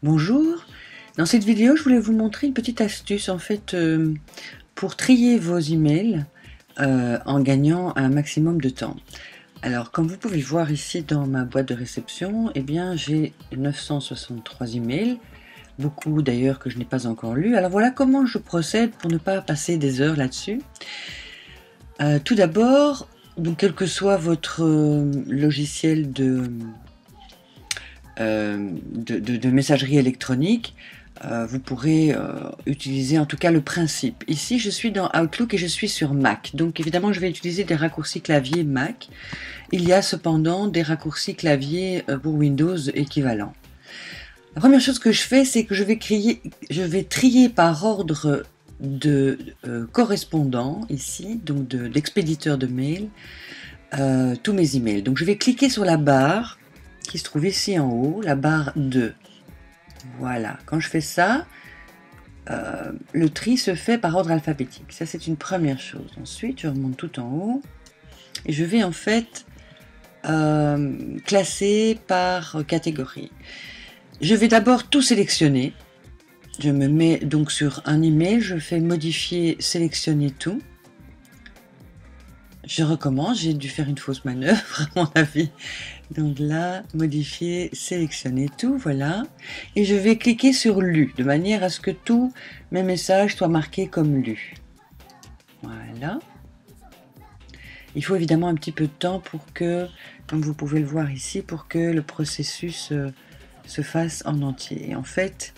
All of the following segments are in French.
Bonjour, dans cette vidéo je voulais vous montrer une petite astuce en fait pour trier vos emails en gagnant un maximum de temps. Alors comme vous pouvez le voir ici dans ma boîte de réception, eh bien j'ai 963 emails, beaucoup d'ailleurs que je n'ai pas encore lus. Alors voilà comment je procède pour ne pas passer des heures là-dessus. Tout d'abord, donc quel que soit votre logiciel de messagerie électronique, vous pourrez utiliser en tout cas le principe. Ici, je suis dans Outlook et je suis sur Mac. Donc évidemment, je vais utiliser des raccourcis clavier Mac. Il y a cependant des raccourcis clavier pour Windows équivalents. La première chose que je fais, c'est que je vais trier par ordre de correspondant ici, donc d'expéditeur de mail, tous mes emails. Donc je vais cliquer sur la barre qui se trouve ici en haut, la barre 2. Voilà, quand je fais ça, le tri se fait par ordre alphabétique. Ça, c'est une première chose. Ensuite, je remonte tout en haut et je vais en fait classer par catégorie. Je vais d'abord tout sélectionner. Je me mets donc sur un email, je fais modifier, sélectionner tout. Je recommence, j'ai dû faire une fausse manœuvre à mon avis. Donc là, modifier, sélectionner tout, voilà. Et je vais cliquer sur lu, de manière à ce que tous mes messages soient marqués comme lus. Voilà. Il faut évidemment un petit peu de temps pour que, comme vous pouvez le voir ici, pour que le processus se fasse en entier. Et en fait,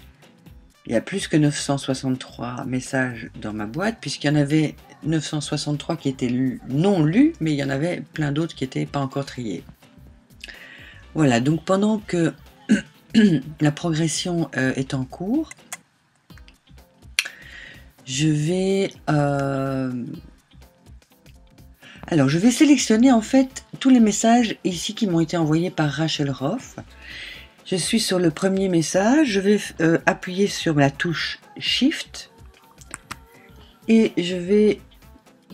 il y a plus que 963 messages dans ma boîte, puisqu'il y en avait 963 qui étaient non lus, mais il y en avait plein d'autres qui n'étaient pas encore triés. Voilà, donc pendant que la progression est en cours, je vais sélectionner en fait tous les messages ici qui m'ont été envoyés par Rachel Roth. Je suis sur le premier message, je vais appuyer sur la touche Shift et je vais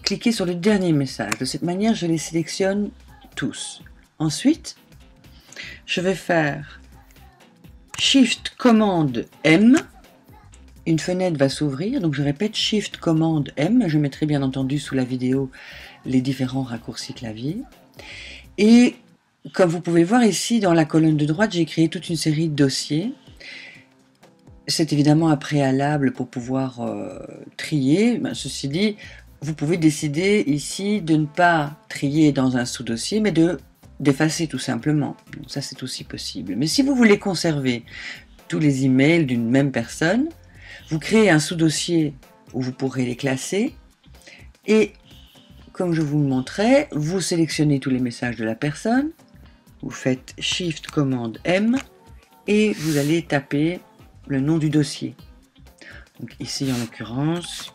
cliquer sur le dernier message. De cette manière, je les sélectionne tous. Ensuite, je vais faire Shift commande M. Une fenêtre va s'ouvrir, donc je répète Shift commande M. Je mettrai bien entendu sous la vidéo les différents raccourcis clavier. Et comme vous pouvez le voir ici, dans la colonne de droite, j'ai créé toute une série de dossiers. C'est évidemment un préalable pour pouvoir trier. Ceci dit, vous pouvez décider ici de ne pas trier dans un sous-dossier, mais d'effacer tout simplement. Donc ça, c'est aussi possible. Mais si vous voulez conserver tous les emails d'une même personne, vous créez un sous-dossier où vous pourrez les classer et, comme je vous le montrais, vous sélectionnez tous les messages de la personne, vous faites Shift commande M et vous allez taper le nom du dossier. Donc ici, en l'occurrence,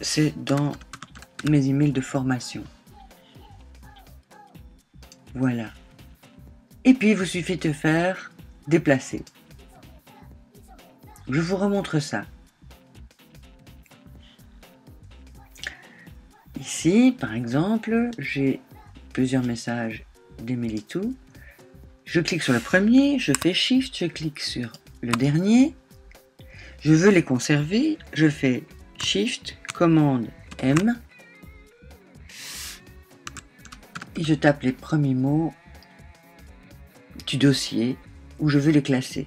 c'est dans mes emails de formation. Voilà. Et puis, il vous suffit de faire déplacer. Je vous remontre ça. Ici, par exemple, j'ai plusieurs messages d'Emilitou. Je clique sur le premier, je fais Shift, je clique sur le dernier. Je veux les conserver, je fais Shift, commande M. Et je tape les premiers mots du dossier où je veux les classer.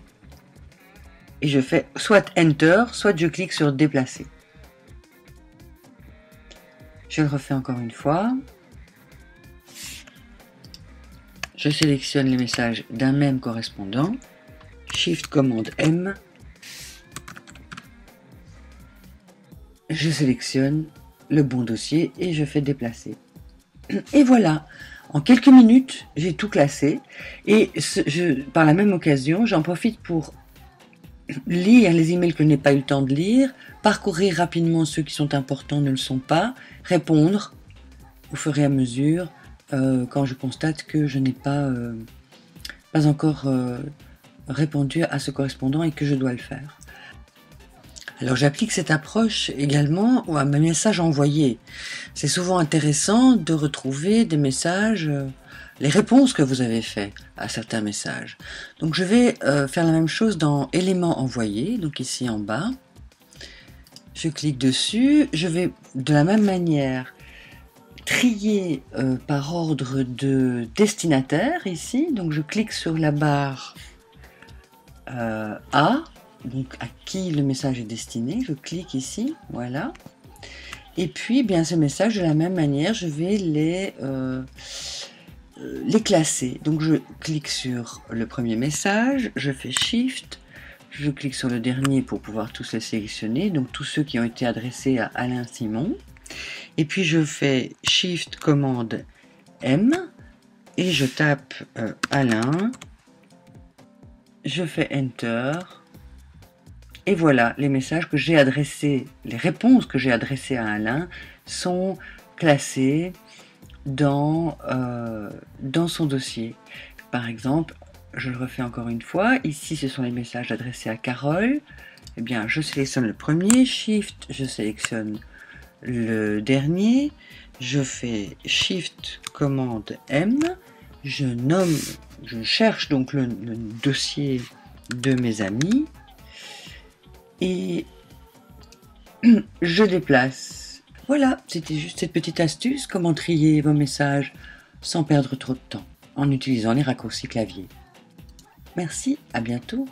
Et je fais soit Enter, soit je clique sur Déplacer. Je le refais encore une fois. Je sélectionne les messages d'un même correspondant. Shift commande M. Je sélectionne le bon dossier et je fais déplacer. Et voilà, en quelques minutes, j'ai tout classé. Et par la même occasion, j'en profite pour lire les emails que je n'ai pas eu le temps de lire, parcourir rapidement ceux qui sont importants, ne le sont pas, répondre au fur et à mesure quand je constate que je n'ai pas encore répondu à ce correspondant et que je dois le faire. Alors j'applique cette approche également à mes messages envoyés. C'est souvent intéressant de retrouver des messages, les réponses que vous avez faites à certains messages. Donc je vais faire la même chose dans éléments envoyés, donc ici en bas. Je clique dessus, je vais de la même manière trier par ordre de destinataire ici, donc je clique sur la barre A, donc à qui le message est destiné, je clique ici, voilà, et puis bien ces messages de la même manière je vais les classer, donc je clique sur le premier message, je fais Shift, je clique sur le dernier pour pouvoir tous les sélectionner, donc tous ceux qui ont été adressés à Alain Simon. Et puis je fais Shift commande M et je tape Alain, je fais Enter et voilà, les messages que j'ai adressés, les réponses que j'ai adressées à Alain sont classées dans son dossier. Par exemple, je le refais encore une fois, ici ce sont les messages adressés à Carole. Eh bien, je sélectionne le premier, Shift, je sélectionne le dernier, je fais Shift commande M, je cherche donc le dossier de mes amis et je déplace. Voilà, c'était juste cette petite astuce, comment trier vos messages sans perdre trop de temps en utilisant les raccourcis clavier. Merci, à bientôt.